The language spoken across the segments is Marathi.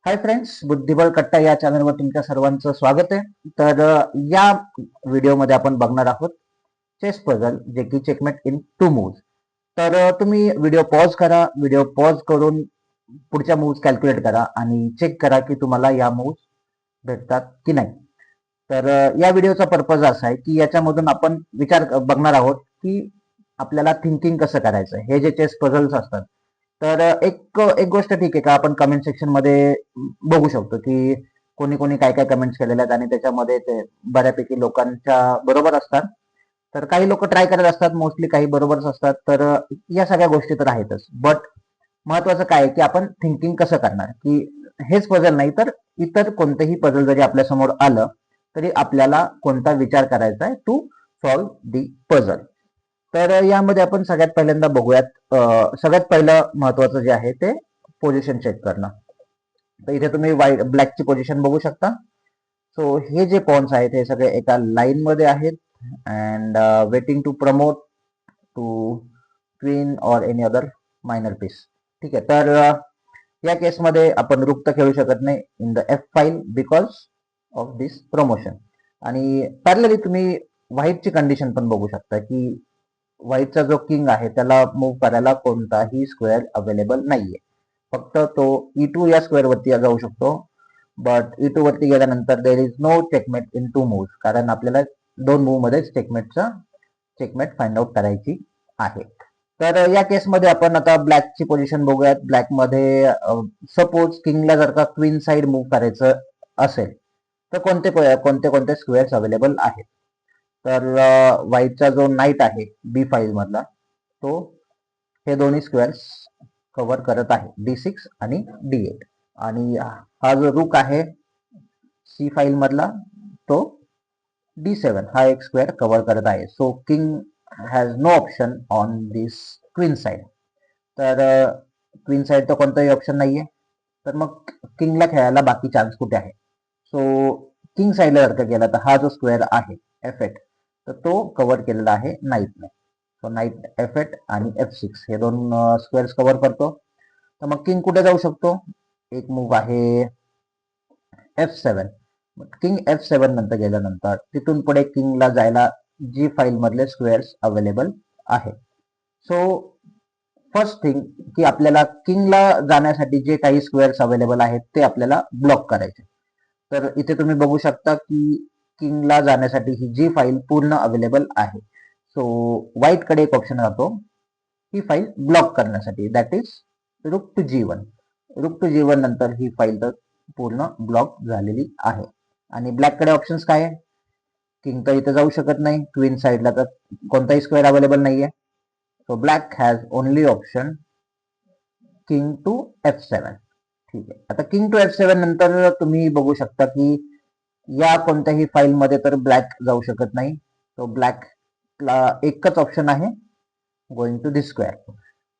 हाय फ्रेंड्स, बुद्धिबळ कट्टा या चॅनलवर तुमच्या सर्वांचं स्वागत आहे. तर या व्हिडिओमध्ये आपण बघणार आहोत चेस पझल, जे की चेकमेट इन 2 मूव्स. तर तुम्ही व्हिडिओ पॉज करा. व्हिडिओ पॉज करून पुढच्या मूव्स कॅल्क्युलेट करा आणि चेक करा की तुम्हाला या मूव्स भेटतात की नाही. तर या व्हिडिओचा पर्पज असा आहे की याच्यामधून आपण विचार बघणार आहोत की आपल्याला थिंकिंग कसं करायचं. हे जे चेस पझल्स असतात, तर एक एक गोष्ट ठीक आहे का, आपण कमेंट सेक्शन मध्ये बघू शकतो की कोणी कोणी काय काय कमेंट्स केलेले आहेत आणि त्याच्यामध्ये ते बऱ्यापैकी लोकांच्या बरोबर असतात. तर काही लोक ट्राय करत असतात, मोस्टली काही बरोबरच असतात. तर या सगळ्या गोष्टी तर आहेतच, बट महत्वाचं काय आहे की आपण थिंकिंग कसं करणार, की हेच पझल नाही तर इतर कोणतेही पझल जरी आपल्या समोर आलं तरी आपल्याला कोणता विचार करायचा आहे टू सॉल्व्ह दी पझल. तर यामध्ये आपण सगळ्यात पहिल्यांदा बघूयात. सगळ्यात पहिलं महत्वाचं जे आहे ते पोझिशन चेक करणं. तर इथे तुम्ही ब्लॅकची पोझिशन बघू शकता. सो हे जे पॉन्स आहेत हे सगळे एका लाईन मध्ये आहेत and waiting to promote to queen or any other minor piece. ठीक आहे. तर या केसमध्ये आपण रुक तर खेळू शकत नाही in the F file because of this promotion. आणि पॅरलली तुम्ही व्हाईटची कंडिशन पण बघू शकता की व्हाईटचा जो किंग आहे त्याला मूव्ह करायला कोणताही स्क्वेअर अवेलेबल नाहीये. फक्त तो E2 या स्क्वेअर वरती जाऊ शकतो. बट E2 वरती गेल्यानंतर there is no checkmate in 2 move, कारण आपल्याला 2 मूव्ह मध्ये चेकमेट फाइंड आउट करायची आहे. तर या केसमध्ये आपण आता ब्लॅकची पोझिशन बघूयात. ब्लॅक मध्ये सपोज किंगला जर का क्वीन साइड मूव्ह करायचं असेल तर कोणते कोणते कोणते स्क्वेअर्स अवेलेबल आहेत. तर व्हाईटचा जो नाईट आहे बी फाईल मधला, तो हे दोन्ही स्क्वेअर्स कव्हर करत आहे, D6 आणि D8. आणि हा जो रुक आहे सी फाईल मधला, तो D7 हा एक स्क्वेअर कव्हर करत आहे. So king has no option on this queen side. तर क्वीन साइड तर कोणताही ऑप्शन नाहीये. तर मग किंगला खेळायला बाकी चान्स कुठे आहे. सो किंग साइडला जर का गेला तर हा जो स्क्वेअर आहे F8, तर तो कव्हर केलेला आहे नाईटने. सो नाईट F8 आणि F6 हे दोन स्क्वेअर्स कव्हर करतो. तर मग किंग कुठे जाऊ शकतो. एक मूव्ह आहे F7. किंग F7 नंतर गेल्यानंतर तिथून पुढे किंगला जायला जी फाईल मधले स्क्वेअर्स अवेलेबल आहे. सो फर्स्ट थिंग की आपल्याला किंगला जाण्यासाठी जे काही स्क्वेअर्स अवेलेबल आहेत ते आपल्याला ब्लॉक करायचे. तर इथे तुम्ही बघू शकता की किंगला जाण्यासाठी ही जी फाईल पूर्ण अवेलेबल आहे. सो व्हाईट कडे एक ऑप्शन राहतो ही फाईल ब्लॉक करण्यासाठी, that is rook to G1. Rook to G1 नंतर ही फाईल तर पूर्ण ब्लॉक झालेली आहे. आणि ब्लॅक कडे ऑप्शन्स काय आहे. किंग तर इथे जाऊ शकत नाही, क्वीन साइडला तर कोणताही स्क्वेअर अवेलेबल नाहीये. So black has only option king to F7. ठीक आहे. आता किंग टू F7 नंतर तुम्ही बघू शकता की या कोणत्याही फाईल मध्ये तर ब्लॅक जाऊ शकत नाही. तो ब्लॅकला एकच ऑप्शन आहे, गोइंग टू दिस स्क्वेअर.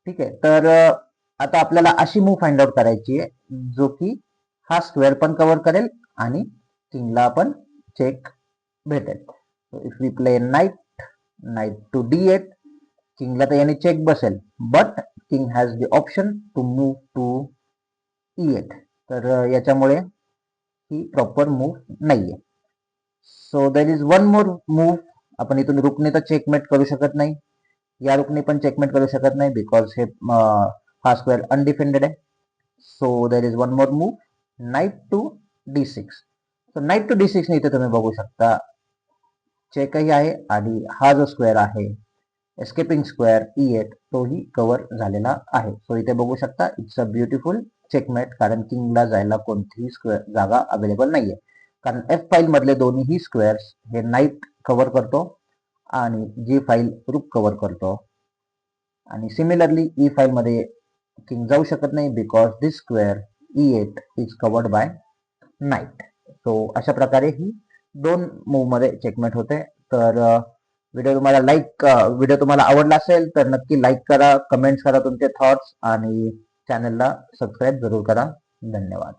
ठीक आहे. तर आता आपल्याला अशी मूव्ह फाइंड आउट करायची आहे जो की हा स्क्वेअर पण कव्हर करेल आणि किंगला पण चेक भेटेल. If we play knight to D8, किंगला तर याने चेक बसेल, but king has the option to move to E8. तर याच्यामुळे ही प्रॉपर मूव्ह नाहीये. So there is one more move. आपण इथून रुकने तर चेकमेट करू शकत नाही, या रुकने पण चेकमेट करू शकत नाही बिकॉज हे हा स्क्वेअर अनडिफेंडेड आहे. So there is one more move, knight to D6. So knight to D6 इथे तुम्ही बघू शकता चेकही आहे आणि हा जो स्क्वेअर आहे एस्केपिंग स्क्वेअर E8 तोही कव्हर झालेला आहे. सो इथे बघू शकता इट्स अ ब्युटिफुल चेकमेट, कारण किंगला जायला कोणतीही स्क्वेअर जागा अवेलेबल नाहीये. कारण F फाईल मधले दोन्ही स्क्वेअर्स हे नाईट कव्हर करतो आणि जी फाईल रुक कव्हर करतो. आणि सिमिलरली E फाईल मध्ये किंग जाऊ शकत नाही because this square E8 is covered by night. So अशा प्रकारे ही दोन मूव्ह मध्ये चेकमेट होते. तर व्हिडिओ तुम्हाला आवडला असेल तर नक्की लाईक करा, कमेंट्स करा तुमचे थॉट्स आणि चॅनलला सबस्क्राईब जरूर करा. धन्यवाद.